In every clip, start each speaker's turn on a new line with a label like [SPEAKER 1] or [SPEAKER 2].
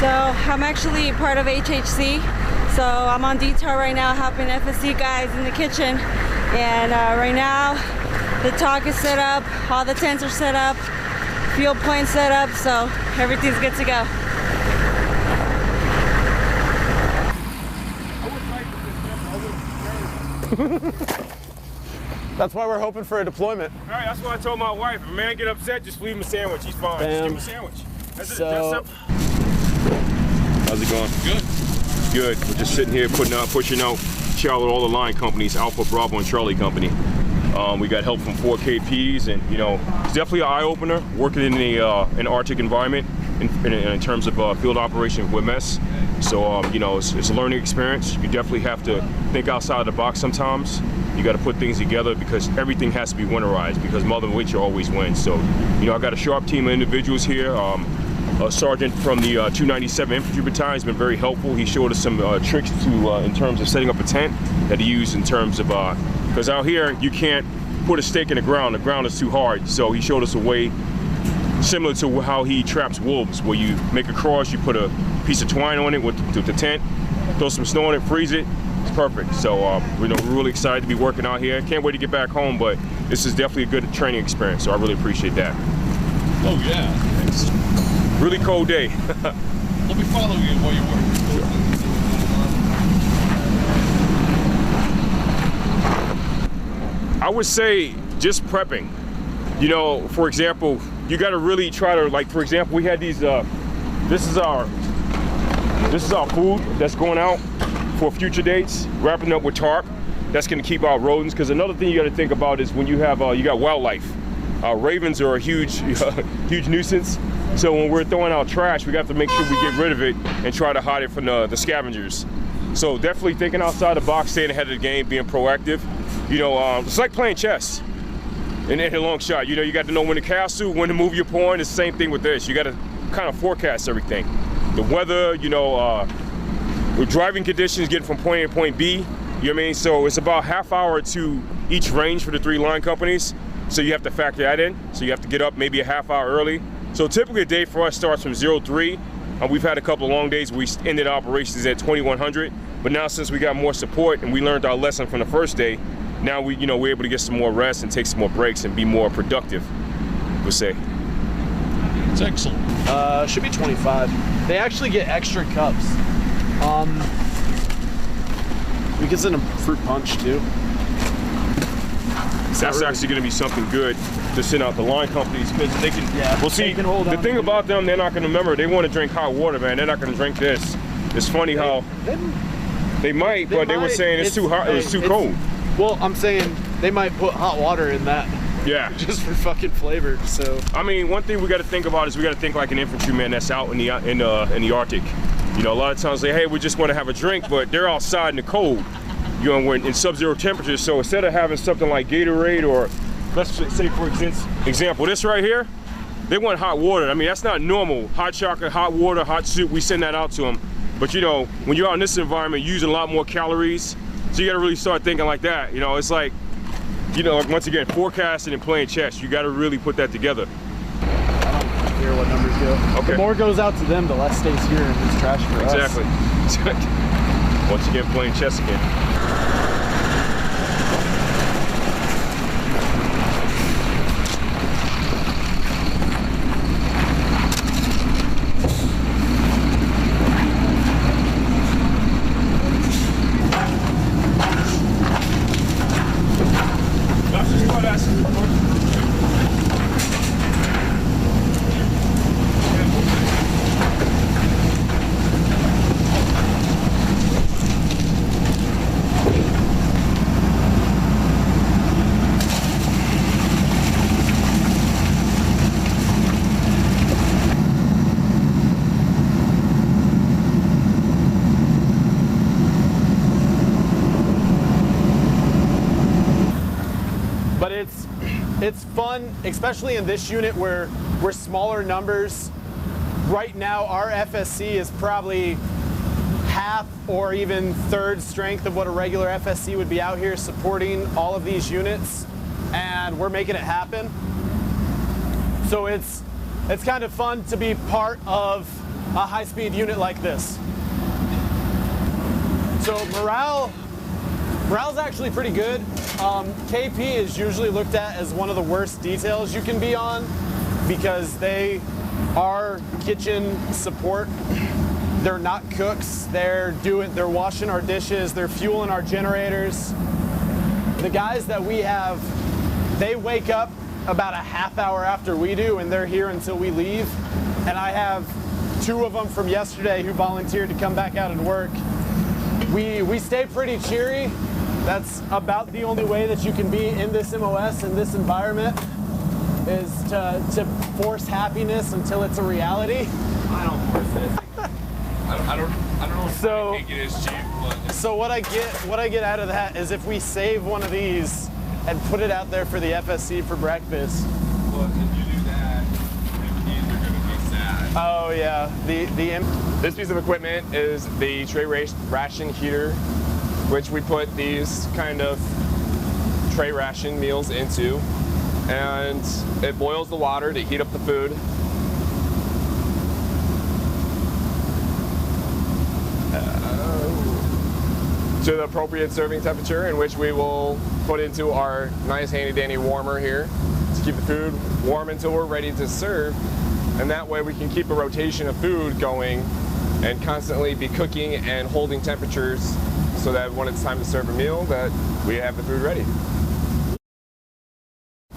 [SPEAKER 1] So I'm actually part of HHC. So I'm on detour right now helping FSC guys in the kitchen. And right now the talk is set up, all the tents are set up, fuel point set up, so everything's good to go.
[SPEAKER 2] That's why we're hoping for a deployment.
[SPEAKER 3] All right, that's why I told my wife, if a man get upset, just leave him a sandwich. He's fine. Just give him a sandwich. That's it. That's simple. How's it going? Good. Good. We're just sitting here pushing out Charlotte, all the line companies, Alpha, Bravo, and Charlie Company. We got help from 4KPs, and you know, it's definitely an eye-opener working in an Arctic environment in terms of field operation with MES. So you know, it's a learning experience. You definitely have to think outside the box sometimes. You got to put things together because everything has to be winterized because Mother Nature always wins. So you know, I got a sharp team of individuals here. A sergeant from the 297 Infantry Battalion has been very helpful. He showed us some tricks in terms of setting up a tent that he used in terms of, because out here you can't put a stake in the ground is too hard. So he showed us a way similar to how he traps wolves, where you make a cross, you put a piece of twine on it with the tent, throw some snow on it, freeze it, it's perfect. So we're really excited to be working out here. Can't wait to get back home, but this is definitely a good training experience, so I really appreciate that.
[SPEAKER 4] Oh yeah.
[SPEAKER 3] Thanks. Really cold day.
[SPEAKER 4] Let me follow you while you work.
[SPEAKER 3] I would say just prepping. You know, for example, you got to really try to, like, for example, we had these. This is our food that's going out for future dates. Wrapping up with tarp. That's going to keep out rodents. Because another thing you got to think about is when you have you got wildlife. Ravens are a huge nuisance. So when we're throwing out trash, we have to make sure we get rid of it and try to hide it from the scavengers. So definitely thinking outside the box, staying ahead of the game, being proactive. You know, it's like playing chess in a long shot. You know, you got to know when to castle, when to move your pawn. It's the same thing with this. You got to kind of forecast everything. The weather, you know, with driving conditions, getting from point A to point B. You know what I mean? So it's about half hour to each range for the 3 line companies. So you have to factor that in. So you have to get up maybe a half hour early. So typically a day for us starts from 03. We've had a couple of long days where we ended operations at 2100. But now since we got more support and we learned our lesson from the first day, now we're able to get some more rest and take some more breaks and be more productive, we'll say.
[SPEAKER 4] It's excellent.
[SPEAKER 2] Should be 25. They actually get extra cups. We can send them fruit punch too.
[SPEAKER 3] That's actually going to be something good to send out the line companies because they can. Yeah. Well, see, the thing about them, they're not going to remember. They want to drink hot water, man. They're not going to drink this. It's funny how they might, but they were saying it's too hot. It's too cold.
[SPEAKER 2] Well, I'm saying they might put hot water in that.
[SPEAKER 3] Yeah.
[SPEAKER 2] Just for fucking flavor. So.
[SPEAKER 3] I mean, one thing we got to think about is we got to think like an infantryman that's out in the Arctic. You know, a lot of times they, hey, we just want to have a drink, but they're outside in the cold. You know, we're in sub-zero temperatures, so instead of having something like Gatorade or, let's say for example, this right here, they want hot water. I mean, that's not normal. Hot chocolate, hot water, hot soup, we send that out to them. But you know, when you're out in this environment, you're using a lot more calories, so you gotta really start thinking like that. You know, it's like, you know, like once again, forecasting and playing chess, you gotta really put that together.
[SPEAKER 2] I don't care what numbers go. Okay. The more goes out to them, the less stays here and it's trash for us.
[SPEAKER 3] Exactly. Once again, playing chess again.
[SPEAKER 2] It's fun, especially in this unit where we're smaller numbers. Right now, our FSC is probably half or even third strength of what a regular FSC would be out here supporting all of these units, and we're making it happen. So it's kind of fun to be part of a high-speed unit like this. So morale's actually pretty good. KP is usually looked at as one of the worst details you can be on because they are kitchen support. They're not cooks. They're washing our dishes. They're fueling our generators. The guys that we have, they wake up about a half hour after we do, and they're here until we leave. And I have 2 of them from yesterday who volunteered to come back out and work. We stay pretty cheery. That's about the only way that you can be in this MOS, in this environment, is to force happiness until it's a reality.
[SPEAKER 5] I don't force it. I don't know if
[SPEAKER 2] So-
[SPEAKER 5] I think it is cheap, but
[SPEAKER 2] So what I get out of that is if we save one of these and put it out there for the FSC for breakfast.
[SPEAKER 5] if you do that, MPs are going to be sad.
[SPEAKER 2] Oh yeah,
[SPEAKER 6] This piece of equipment is the tray ration heater, which we put these kind of tray ration meals into, and it boils the water to heat up the food. To the appropriate serving temperature, in which we will put into our nice handy dandy warmer here to keep the food warm until we're ready to serve. And that way we can keep a rotation of food going and constantly be cooking and holding temperatures so that when it's time to serve a meal that we have the food ready.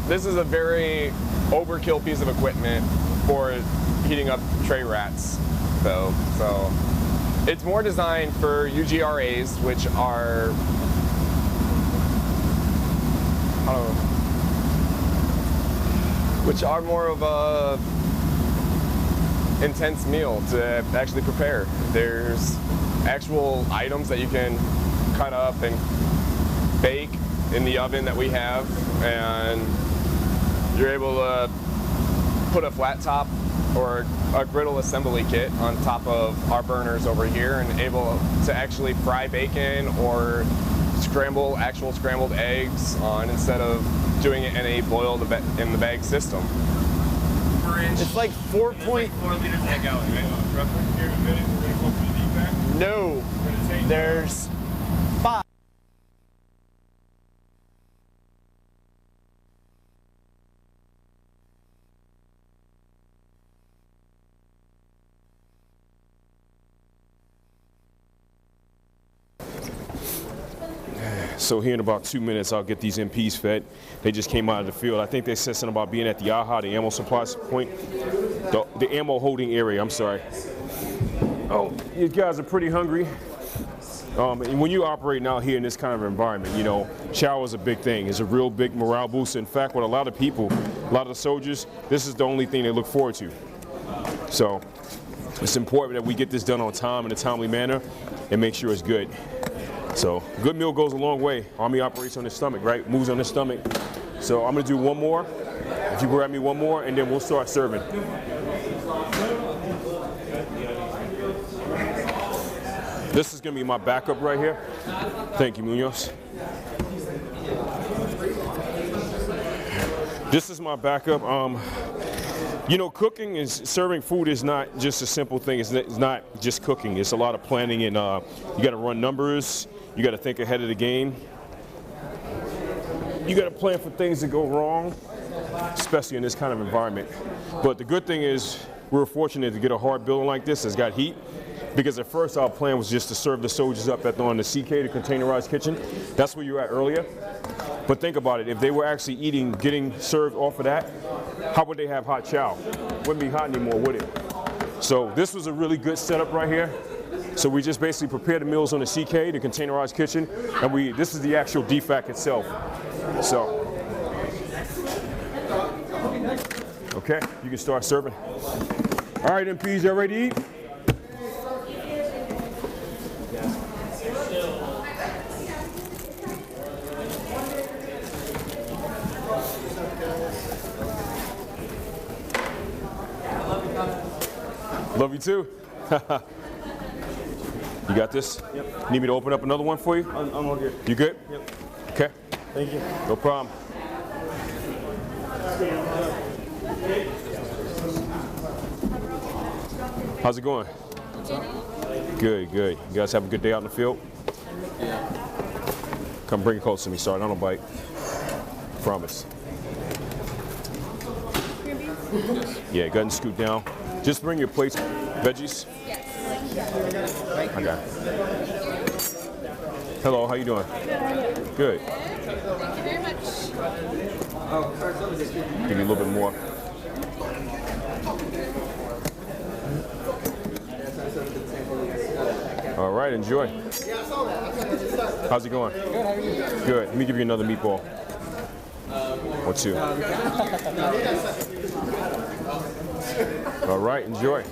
[SPEAKER 6] This is a very overkill piece of equipment for heating up tray rats though. So it's more designed for UGRAs, which are, more of a intense meal to actually prepare. There's actual items that you can cut up and bake in the oven that we have, and you're able to put a flat top or a griddle assembly kit on top of our burners over here and able to actually fry bacon or scramble actual scrambled eggs on instead of doing it in a boiled in the bag system.
[SPEAKER 2] It's like 4 liters
[SPEAKER 5] egg out, right? Roughly here in a minute, we're going to go for the D-FAC.
[SPEAKER 2] No, there's 5.
[SPEAKER 3] So here in about 2 minutes, I'll get these MPs fed. They just came out of the field. I think they said something about being at the AHA, the ammo supply point, the ammo holding area, I'm sorry. Oh, these guys are pretty hungry. And when you're operating out here in this kind of environment, you know, chow is a big thing. It's a real big morale booster. In fact, with a lot of people, a lot of the soldiers, this is the only thing they look forward to. So it's important that we get this done on time in a timely manner and make sure it's good. So good meal goes a long way. Army operates on the stomach, right? Moves on the stomach. So I'm gonna do one more. If you grab me one more, and then we'll start serving. This is gonna be my backup right here. Thank you, Munoz. This is my backup. You know, cooking and serving food is not just a simple thing. It's not just cooking. It's a lot of planning, and you got to run numbers. You got to think ahead of the game. You got to plan for things that go wrong, especially in this kind of environment. But the good thing is we're fortunate to get a hard building like this that's got heat, because at first our plan was just to serve the soldiers up on the CK, the Containerized Kitchen. That's where you were at earlier. But think about it, if they were actually eating, getting served off of that, how would they have hot chow? Wouldn't be hot anymore, would it? So this was a really good setup right here. So we just basically prepared the meals on the CK, the Containerized Kitchen, and this is the actual D-FAC itself. So, okay, you can start serving. All right, MPs, y'all ready to eat? Love you too. You got this?
[SPEAKER 7] Yep.
[SPEAKER 3] Need me to open up another one for you?
[SPEAKER 7] I'm all good.
[SPEAKER 3] You good?
[SPEAKER 7] Yep.
[SPEAKER 3] Okay.
[SPEAKER 7] Thank you.
[SPEAKER 3] No problem. How's it going? Good, good. You guys have a good day out in the field?
[SPEAKER 7] Yeah.
[SPEAKER 3] Come bring it close to me, sorry, I don't bite. Promise. Yeah, go ahead and scoot down. Just bring your plates, veggies. I got it. Hello, how you doing? Good.
[SPEAKER 8] Thank you very much.
[SPEAKER 3] Give me a little bit more. All right, enjoy. How's it going? Good, how are you? Good. Let me give you another meatball. Or two. All right, enjoy.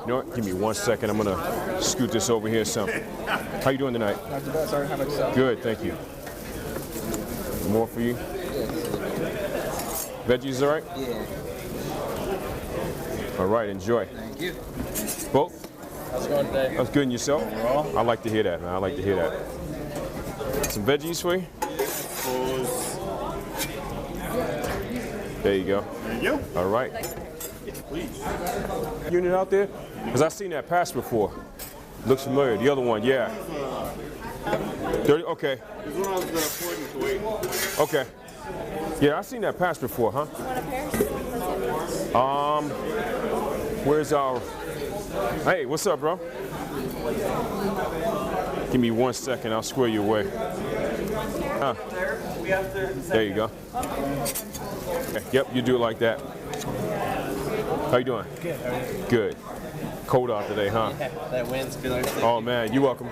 [SPEAKER 3] You know what? Give me 1 second. I'm gonna scoot this over here some. How you doing tonight?
[SPEAKER 7] Not too bad, sorry. How about yourself?
[SPEAKER 3] Good, thank you. More for you? Veggies all right?
[SPEAKER 7] Yeah.
[SPEAKER 3] All right, enjoy.
[SPEAKER 7] Thank you.
[SPEAKER 3] Both?
[SPEAKER 7] How's it going today?
[SPEAKER 3] That's good, and yourself?
[SPEAKER 7] Overall?
[SPEAKER 3] I like to hear that, man. I like to hear that. Some veggies for you? There you go.
[SPEAKER 9] Thank you.
[SPEAKER 3] All right.
[SPEAKER 9] Please.
[SPEAKER 3] Unit out there? Because I've seen that pass before. Looks familiar. The other one, yeah. 30, okay.
[SPEAKER 9] This one I was reporting to wait.
[SPEAKER 3] Okay. Yeah, I've seen that pass before, huh? Where's our... Hey, what's up, bro? Give me 1 second, I'll square you away. There you go. Okay. Yep, you do it like that. How you doing?
[SPEAKER 7] Good, how are you?
[SPEAKER 3] Good. Cold out today, huh?
[SPEAKER 7] Yeah, that wind's feeling sick.
[SPEAKER 3] Oh man, you're welcome.